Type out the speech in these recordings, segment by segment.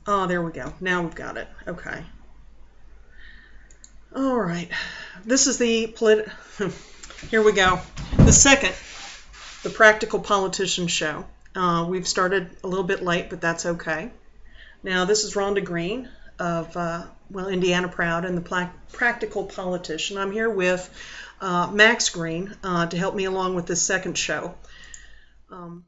Oh, there we go. Now we've got it. Okay. All right. This is the Here we go. The Practical Politician Show. We've started a little bit late, but that's okay. Now, this is Rhonda Green of, Indiana Proud and the Practical Politician. I'm here with Max Green to help me along with this second show. Um,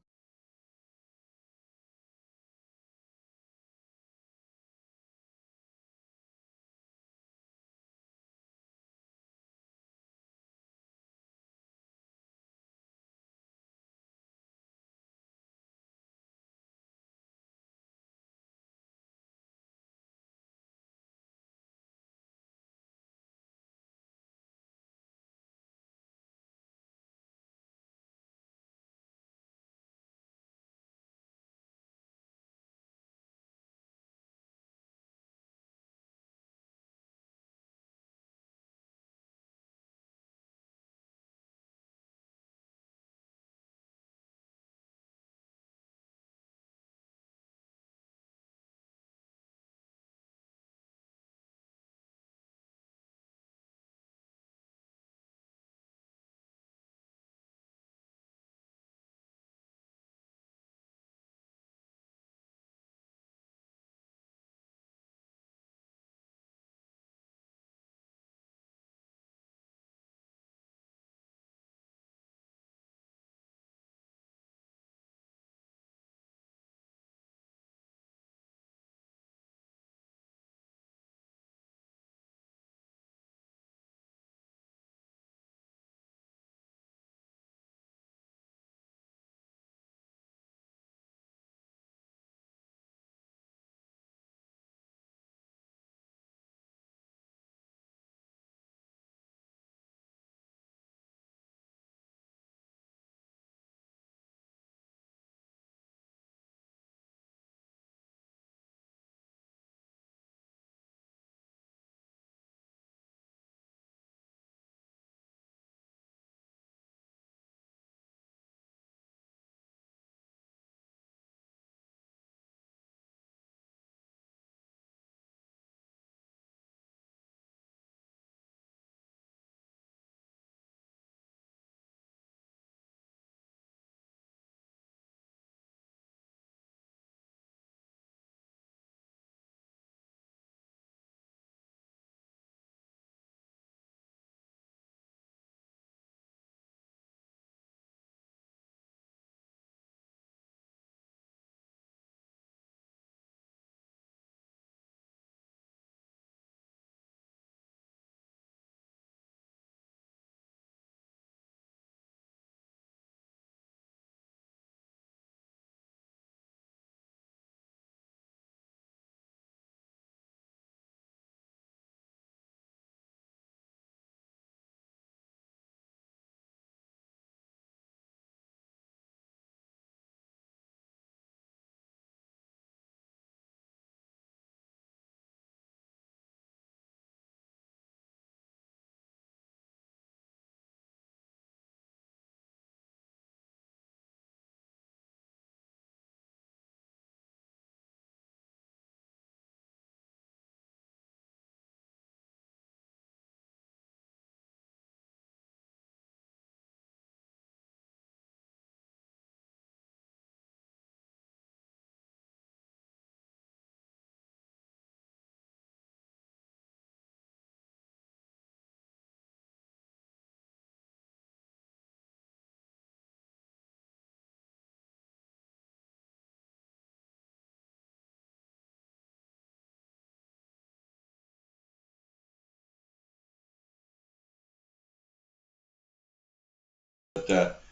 But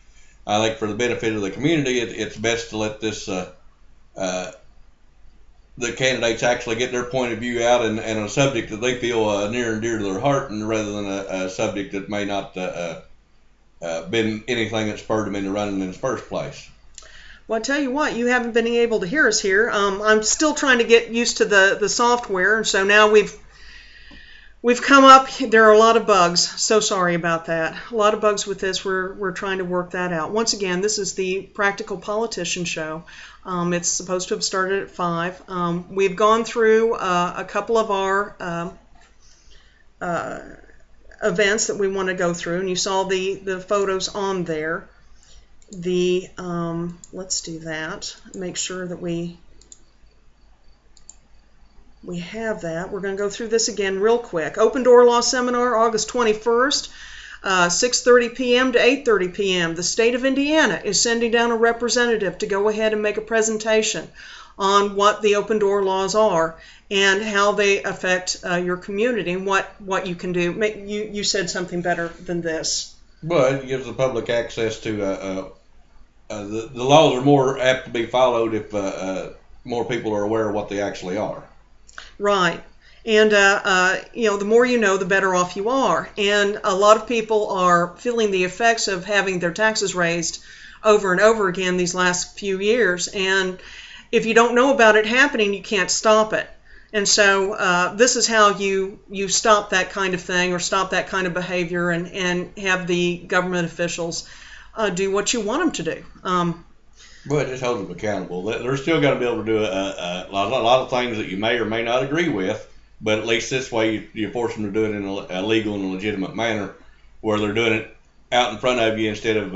I think for the benefit of the community, it's best to let uh, the candidates actually get their point of view out and a subject that they feel near and dear to their heart, and rather than a subject that may not been anything that spurred them into running in the first place. Well, I tell you what, you haven't been able to hear us here. I'm still trying to get used to the software, and so now We've come up, there are a lot of bugs, so sorry about that. A lot of bugs with this, we're trying to work that out. Once again, this is the Practical Politician Show. It's supposed to have started at 5. We've gone through a couple of our events that we want to go through, and you saw the photos on there. Let's do that, make sure that we have that. We're going to go through this again real quick. Open Door Law Seminar, August 21st, 6:30 p.m. to 8:30 p.m. The state of Indiana is sending down a representative to go ahead and make a presentation on what the open door laws are and how they affect your community and what you can do. You said something better than this. But it gives the public access to the laws are more apt to be followed if more people are aware of what they actually are. Right. And, the more you know, the better off you are. And a lot of people are feeling the effects of having their taxes raised over and over again these last few years. And if you don't know about it happening, you can't stop it. And so this is how you stop that kind of thing or stop that kind of behavior and have the government officials do what you want them to do. But it just holds them accountable. They're still going to be able to do a lot of things that you may or may not agree with, but at least this way you force them to do it in a legal and a legitimate manner, where they're doing it out in front of you instead of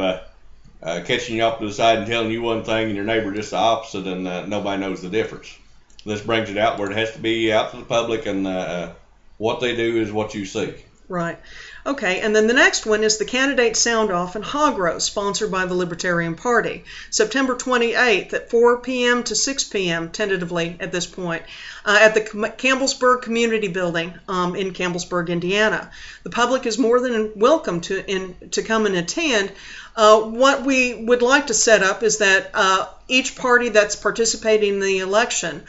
catching you off to the side and telling you one thing and your neighbor just the opposite, and nobody knows the difference. This brings it out where it has to be out to the public, and what they do is what you see. Right. Okay, and then the next one is the Candidate Sound-Off in Hog Roast, sponsored by the Libertarian Party. September 28th at 4 p.m. to 6 p.m., tentatively at this point, at the Campbellsburg Community Building in Campbellsburg, Indiana. The public is more than welcome to come and attend. What we would like to set up is that each party that's participating in the election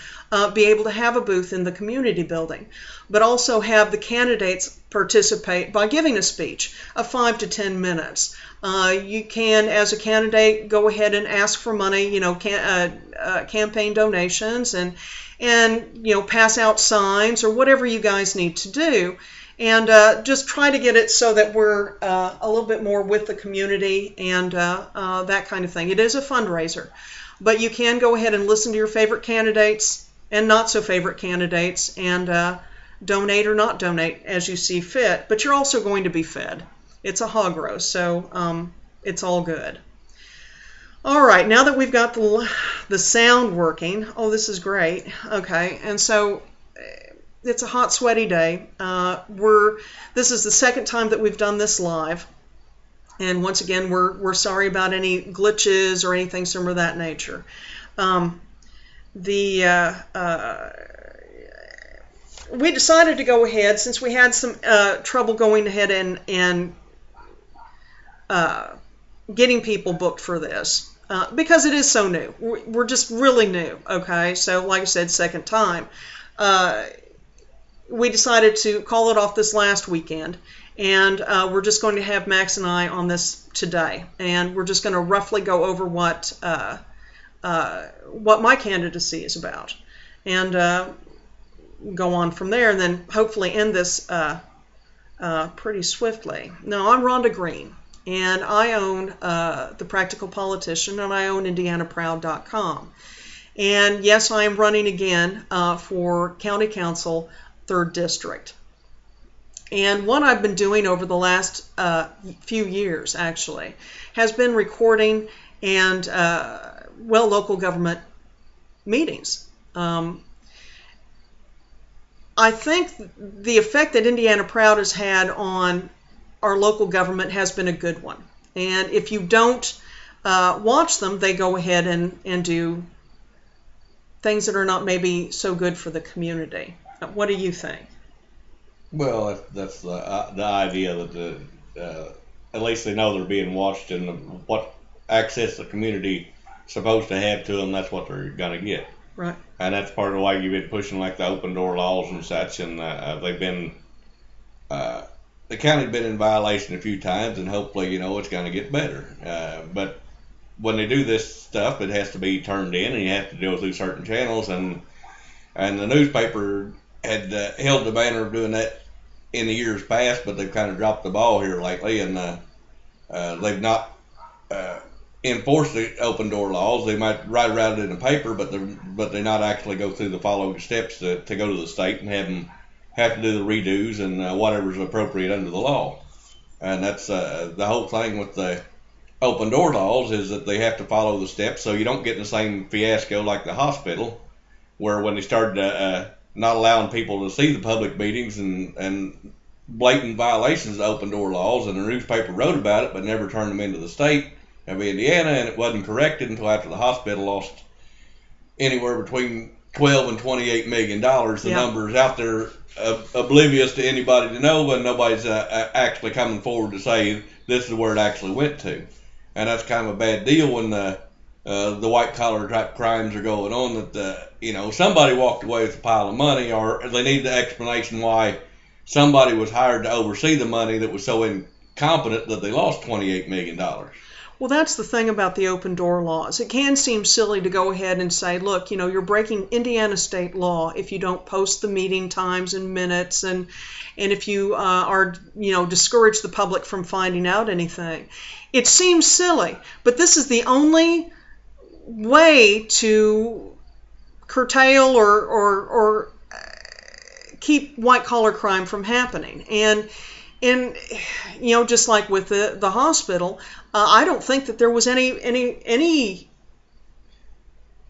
be able to have a booth in the community building, but also have the candidates participate by giving a speech of 5 to 10 minutes. You can, as a candidate, go ahead and ask for money, campaign donations, and pass out signs or whatever you guys need to do. And just try to get it so that we're a little bit more with the community and that kind of thing. It is a fundraiser, but you can go ahead and listen to your favorite candidates and not so favorite candidates and donate or not donate as you see fit. But you're also going to be fed. It's a hog roast, so it's all good. All right, now that we've got the sound working, oh, this is great. Okay, and so it's a hot, sweaty day. This is the second time that we've done this live, and once again, we're sorry about any glitches or anything similar to that nature. We decided to go ahead, since we had some trouble going ahead and getting people booked for this, because it is so new. We're just really new, okay? So like I said, second time. We decided to call it off this last weekend, and we're just going to have Max and I on this today, and we're just going to roughly go over what my candidacy is about, and go on from there, and then hopefully end this pretty swiftly. Now, I'm Rhonda Green, and I own The Practical Politician, and I own IndianaProud.com. And yes, I am running again for County Council 3rd District. And what I've been doing over the last few years, actually, has been recording and, local government meetings. I think the effect that Indiana Proud has had on our local government has been a good one. And if you don't watch them, they go ahead and do things that are not maybe so good for the community. What do you think? Well, that's the idea that at least they know they're being watched, and what access the community is supposed to have to them, that's what they're going to get. Right. And that's part of why you've been pushing like the open door laws and such, and they've been the county's been in violation a few times, and hopefully it's going to get better. But when they do this stuff, it has to be turned in, and you have to go through certain channels, and the newspaper had held the banner of doing that in the years past, but they've kind of dropped the ball here lately, and they've not enforced the open door laws. They might write about it in the paper, but they not actually go through the following steps to go to the state and have to do the redos and whatever's appropriate under the law. And that's the whole thing with the open door laws, is that they have to follow the steps so you don't get in the same fiasco like the hospital, where when they started not allowing people to see the public meetings and blatant violations of open door laws, and the newspaper wrote about it but never turned them into the state of Indiana, and it wasn't corrected until after the hospital lost anywhere between $12 and $28 million. The numbers out there oblivious to anybody to know, but nobody's actually coming forward to say this is where it actually went to. And that's kind of a bad deal when the white collar type crimes are going on, that somebody walked away with a pile of money, or they need the explanation why somebody was hired to oversee the money that was so incompetent that they lost $28 million. Well, that's the thing about the open door laws. It can seem silly to go ahead and say, look, you're breaking Indiana state law if you don't post the meeting times and minutes, and if you discourage the public from finding out anything. It seems silly, but this is the only way to curtail or keep white collar crime from happening. And just like with the hospital, I don't think that there was any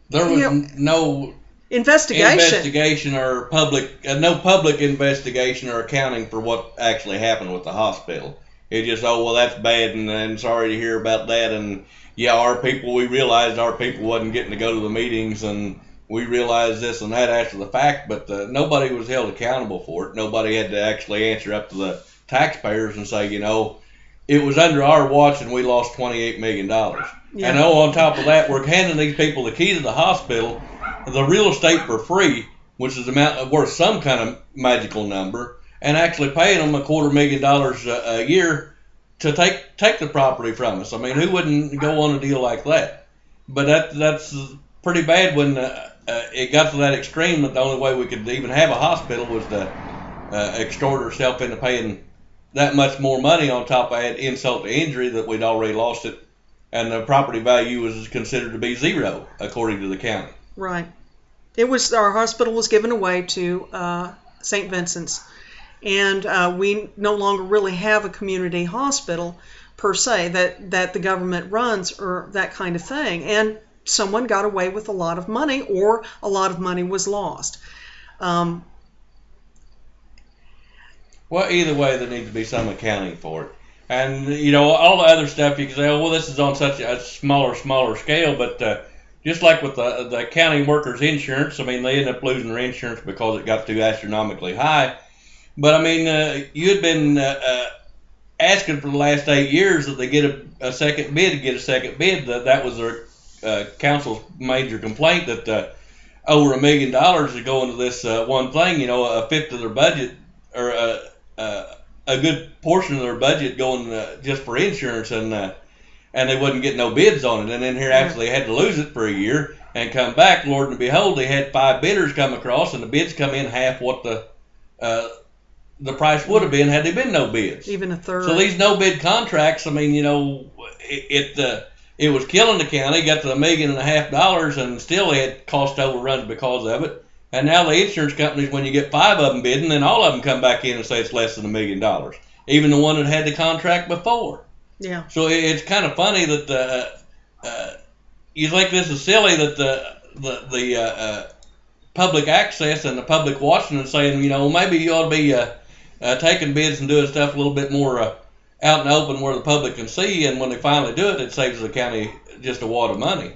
there was no investigation or no public investigation or accounting for what actually happened with the hospital. It just, that's bad, and sorry to hear about that, and we realized our people wasn't getting to go to the meetings, and we realized this and that after the fact, but nobody was held accountable for it. Nobody had to actually answer up to the taxpayers and say, it was under our watch and we lost $28 million. Yeah. And on top of that, we're handing these people the key to the hospital, the real estate for free, which is worth some kind of magical number, and actually paying them $250,000 a year to take the property from us. I mean, who wouldn't go on a deal like that? But that's pretty bad when it got to that extreme that the only way we could even have a hospital was to extort ourselves into paying that much more money on top of that insult to injury that we'd already lost it, and the property value was considered to be zero according to the county. Right. Our hospital was given away to St. Vincent's, and we no longer really have a community hospital per se that the government runs or that kind of thing. And someone got away with a lot of money, or a lot of money was lost. Well, either way, there needs to be some accounting for it. And, all the other stuff, you can say, this is on such a smaller scale, but just like with the county workers' insurance, I mean, they end up losing their insurance because it got too astronomically high. But, I mean, you had been asking for the last 8 years that they get a second bid. That was their council's major complaint, that over $1 million is going to this one thing, a fifth of their budget, or a good portion of their budget going just for insurance, and they wouldn't get no bids on it. And then here after they had to lose it for a year and come back, Lord and behold, they had 5 bidders come across, and the bids come in half what the price would have been had there been no bids. Even a third. So these no bid contracts, I mean, it was killing the county. Got to $1.5 million, and still they had cost overruns because of it. And now the insurance companies, when you get 5 of them bidding, then all of them come back in and say it's less than $1 million, even the one that had the contract before. Yeah. So it's kind of funny that you think this is silly that the public access and the public watching and saying, maybe you ought to be taking bids and doing stuff a little bit more out in the open where the public can see. And when they finally do it, it saves the county just a wad of money.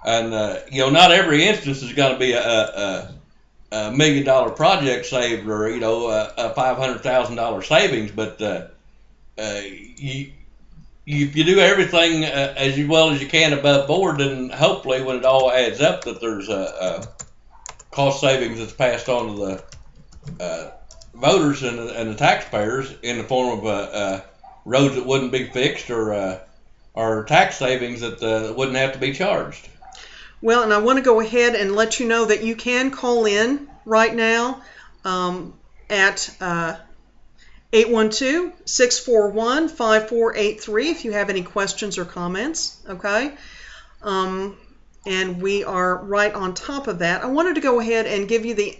And not every instance is going to be a $1 million project saved, or a $500,000 savings, but if you do everything as well as you can above board, then hopefully when it all adds up that there's a cost savings that's passed on to the voters and the taxpayers in the form of roads that wouldn't be fixed, or tax savings that wouldn't have to be charged. Well, and I want to go ahead and let you know that you can call in right now at 812-641-5483 if you have any questions or comments, okay? And we are right on top of that. I wanted to go ahead and give you the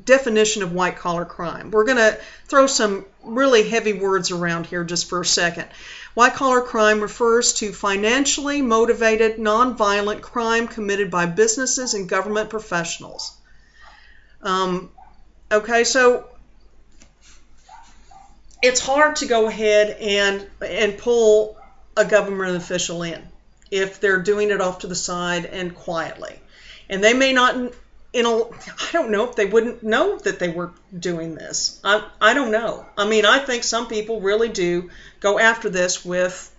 definition of white-collar crime. We're going to throw some really heavy words around here just for a second. White-collar crime refers to financially motivated, nonviolent crime committed by businesses and government professionals. Okay, so it's hard to go ahead and pull a government official in if they're doing it off to the side and quietly. And they may not, I don't know if they wouldn't know that they were doing this. I don't know. I mean, I think some people really do go after this with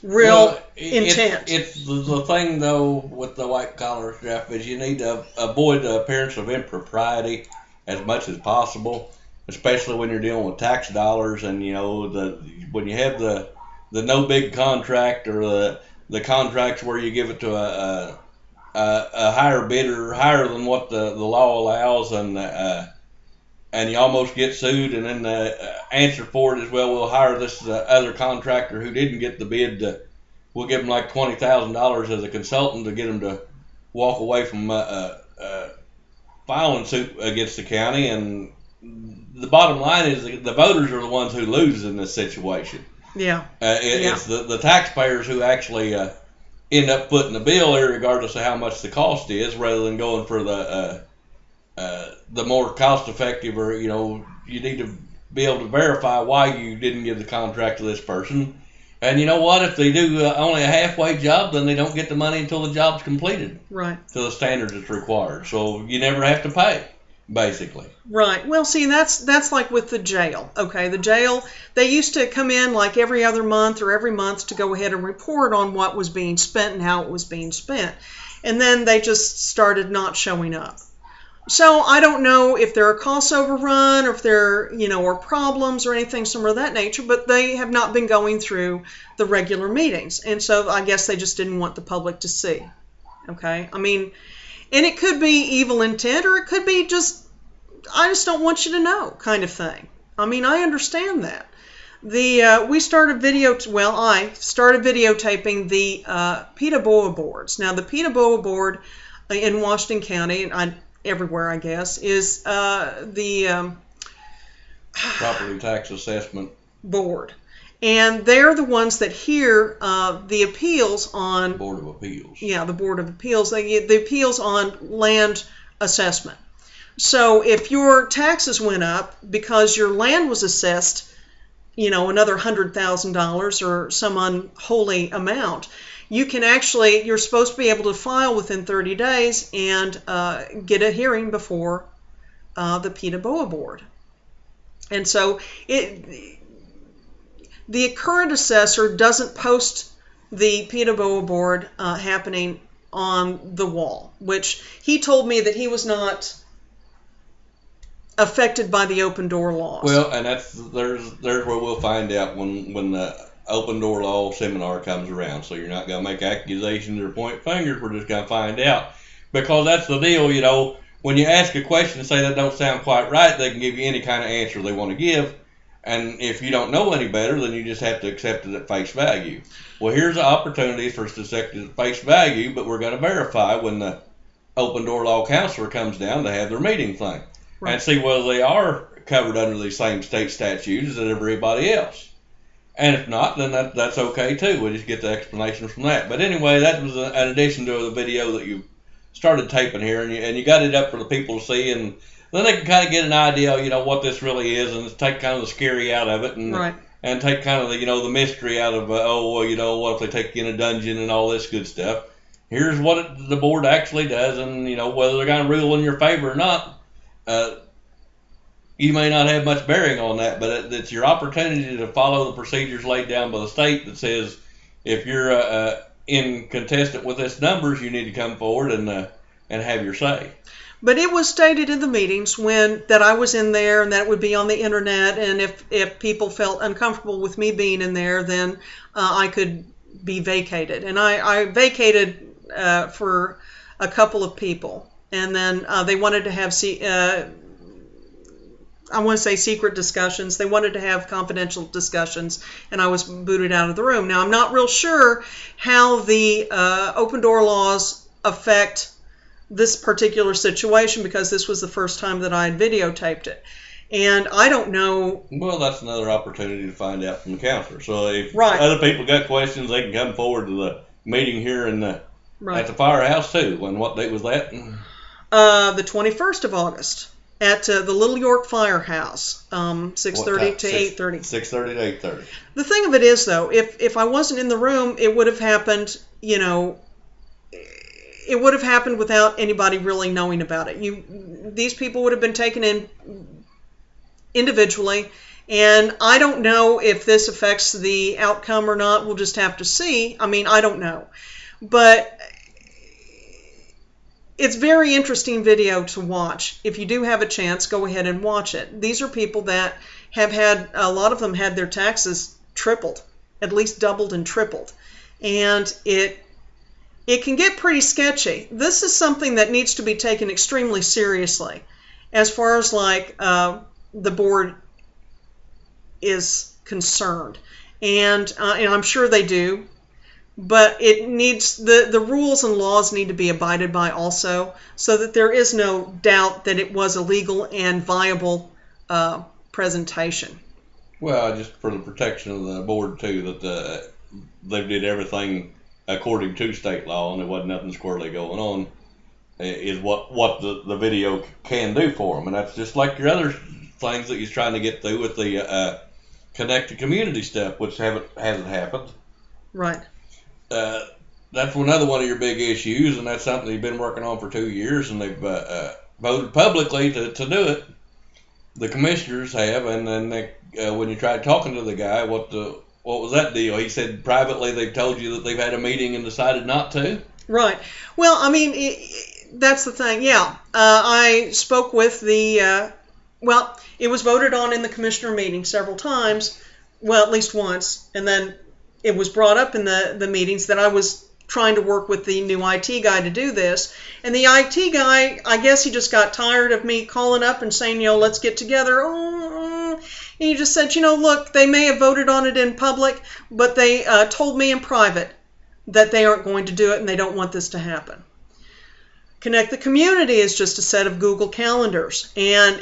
real intent. It's the thing, though, with the white-collar stuff is you need to avoid the appearance of impropriety as much as possible, especially when you're dealing with tax dollars and, when you have the no big contract or the contracts where you give it to a higher bidder, higher than what the law allows, and you almost get sued, and then the answer for it is, well, we'll hire this other contractor who didn't get the bid. We'll give them like $20,000 as a consultant to get them to walk away from filing suit against the county. And the bottom line is the voters are the ones who lose in this situation. Yeah. It's the taxpayers who actually end up footing the bill, regardless of how much the cost is, rather than going for the more cost-effective, or you need to be able to verify why you didn't give the contract to this person. And you know what? If they do only a halfway job, then they don't get the money until the job's completed. Right. To the standards that's required. So you never have to pay, basically. Right. Well, see, that's like with the jail. Okay, the jail, they used to come in like every other month or every month to go ahead and report on what was being spent and how it was being spent. And then they just started not showing up. So I don't know if there are cost overrun or if there, or problems or anything similar of that nature, but they have not been going through the regular meetings. And so I guess they just didn't want the public to see. Okay? I mean, and it could be evil intent, or it could be just, I just don't want you to know kind of thing. I mean, I understand that. I started videotaping the PETA BOA boards. Now, the PETA BOA board in Washington County, and everywhere, I guess, is the Property Tax Assessment Board. And they're the ones that hear the appeals on... Board of Appeals. Yeah, the Board of Appeals. They get the appeals on land assessment. So if your taxes went up because your land was assessed, another $100,000 or some unholy amount, you're supposed to be able to file within 30 days and get a hearing before the PETA BOA board. And so the current assessor doesn't post the PETA BOA board happening on the wall, which he told me that he was not affected by the open door laws. Well, and there's where we'll find out when the open door law seminar comes around. So you're not going to make accusations or point fingers. We're just going to find out, because that's the deal. When you ask a question and say that don't sound quite right, they can give you any kind of answer they want to give. And if you don't know any better, then you just have to accept it at face value. Well, here's the opportunity for us to accept it at face value, but we're going to verify when the open door law counselor comes down to have their meeting thing. Right. And see whether they are covered under the same state statutes as everybody else. And if not, then that's okay too. We'll just get the explanation from that. But anyway, that was an addition to the video that you started taping here, and you got it up for the people to see, and then they can kind of get an idea, what this really is, and take kind of the scary out of it, and right. And take kind of the, the mystery out of, what if they take you in a dungeon and all this good stuff. Here's what the board actually does, and whether they're going to rule in your favor or not. You may not have much bearing on that, but it's your opportunity to follow the procedures laid down by the state that says if you're in contestant with this numbers, you need to come forward and have your say. But it was stated in the meetings that I was in there and that it would be on the internet, and if people felt uncomfortable with me being in there, then I could be vacated. And I vacated for a couple of people, and then they wanted to have I want to say secret discussions. They wanted to have confidential discussions, and I was booted out of the room. Now, I'm not real sure how the open door laws affect this particular situation, because this was the first time that I had videotaped it. And I don't know. Well, that's another opportunity to find out from the counselor. So if Right. other people got questions, they can come forward to the meeting here at the firehouse too. And what date was that? The 21st of August at the Little York Firehouse, 6:30 to 8:30. 6:30 to 8:30. The thing of it is, though, if I wasn't in the room, it would have happened, it would have happened without anybody really knowing about it. These people would have been taken in individually, and I don't know if this affects the outcome or not. We'll just have to see. I mean, I don't know. But it's very interesting video to watch. If you do have a chance, go ahead and watch it. These are people that have had, a lot of them had their taxes tripled, at least doubled and tripled. And it can get pretty sketchy. This is something that needs to be taken extremely seriously as far as like the board is concerned. And I'm sure they do. But it needs, the rules and laws need to be abided by also, so that there is no doubt that it was a legal and viable presentation. Well, just for the protection of the board too, that they did everything according to state law, and there wasn't nothing squirrely going on, is what the video can do for them. And that's just like your other things that you're trying to get through with the connected community stuff, which hasn't happened. Right. That's another one of your big issues, and that's something you've been working on for 2 years, and they've voted publicly to do it. The commissioners have, and then when you tried talking to the guy, what was that deal? He said privately they've told you that they've had a meeting and decided not to? Right. Well, I mean, that's the thing. Yeah. I spoke with it was voted on in the commissioner meeting several times, well, at least once, and then it was brought up in the meetings that I was trying to work with the new IT guy to do this. And the IT guy, I guess he just got tired of me calling up and saying, let's get together. And he just said, look, they may have voted on it in public, but they told me in private that they aren't going to do it and they don't want this to happen. Connect the Community is just a set of Google calendars. And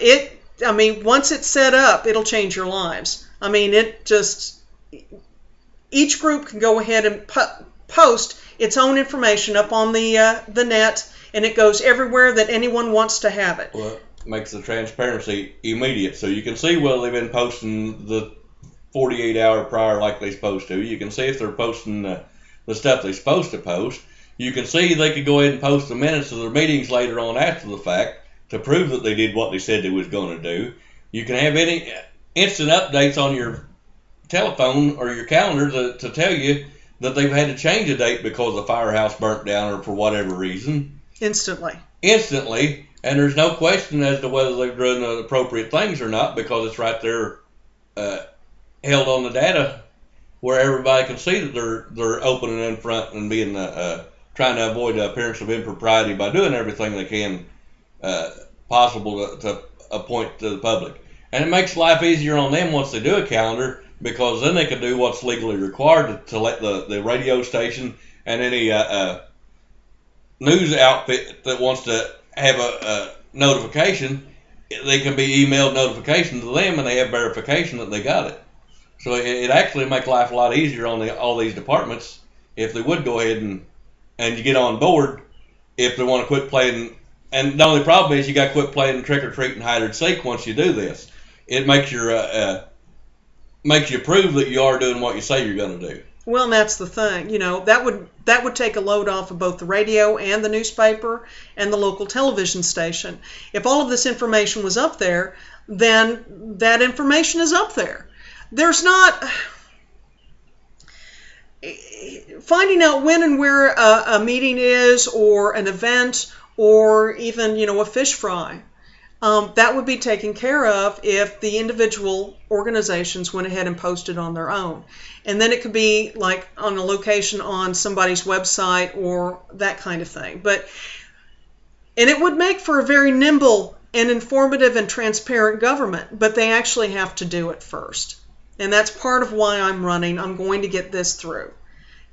once it's set up, it'll change your lives. I mean, each group can go ahead and post its own information up on the net, and it goes everywhere that anyone wants to have it. Well, it makes the transparency immediate, so you can see whether they've been posting the 48 hour prior like they're supposed to. You can see if they're posting the stuff they're supposed to post. You can see they could go ahead and post the minutes of their meetings later on after the fact to prove that they did what they said they was going to do. You can have any instant updates on your telephone or your calendar to tell you that they've had to change a date because the firehouse burnt down or for whatever reason. Instantly, and there's no question as to whether they've done the appropriate things or not, because it's right there held on the data where everybody can see that they're opening in front and being trying to avoid the appearance of impropriety by doing everything they can possible to appoint to the public. And it makes life easier on them once they do a calendar, because then they can do what's legally required to let the radio station and any news outfit that wants to have a notification, they can be emailed notification to them, and they have verification that they got it. So it actually makes life a lot easier on all these departments if they would go ahead and you get on board if they want to quit playing. And the only problem is you got to quit playing trick or treat and hide and seek once you do this. It makes you prove that you are doing what you say you're going to do. Well, and that's the thing. That would take a load off of both the radio and the newspaper and the local television station. If all of this information was up there, then that information is up there. There's not finding out when and where a meeting is, or an event, or even a fish fry. That would be taken care of if the individual organizations went ahead and posted on their own. And then it could be like on a location on somebody's website or that kind of thing. And it would make for a very nimble an informative and transparent government, but they actually have to do it first. And that's part of why I'm running. I'm going to get this through.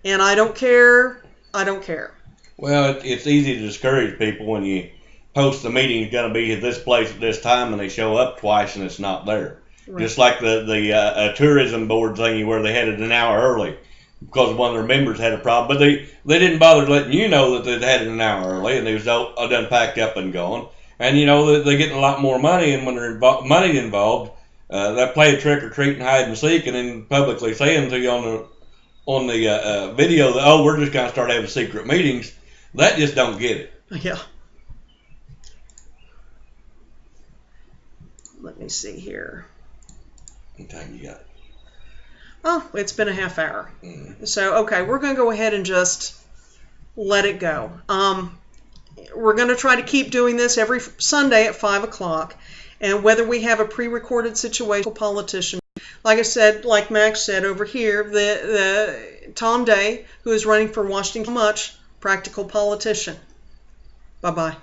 And I don't care. I don't care. Well, it's easy to discourage people when you post the meeting's going to be at this place at this time and they show up twice and it's not there. Right. Just like the tourism board thingy where they had it an hour early because one of their members had a problem. But they didn't bother letting you know that they'd had it an hour early and they was all done packed up and gone. And, you know, they're getting a lot more money, and when there's money involved, that play trick or treat and hide and seek and then publicly saying to you on the video that, oh, we're just going to start having secret meetings, that just don't get it. Yeah. Let me see here. What time you got? Oh, it's been a half hour. So, okay, we're going to go ahead and just let it go. We're going to try to keep doing this every Sunday at 5 o'clock. And whether we have a pre-recorded situation, politician, like I said, like Max said over here, the Tom Day, who is running for Washington, much practical politician. Bye-bye.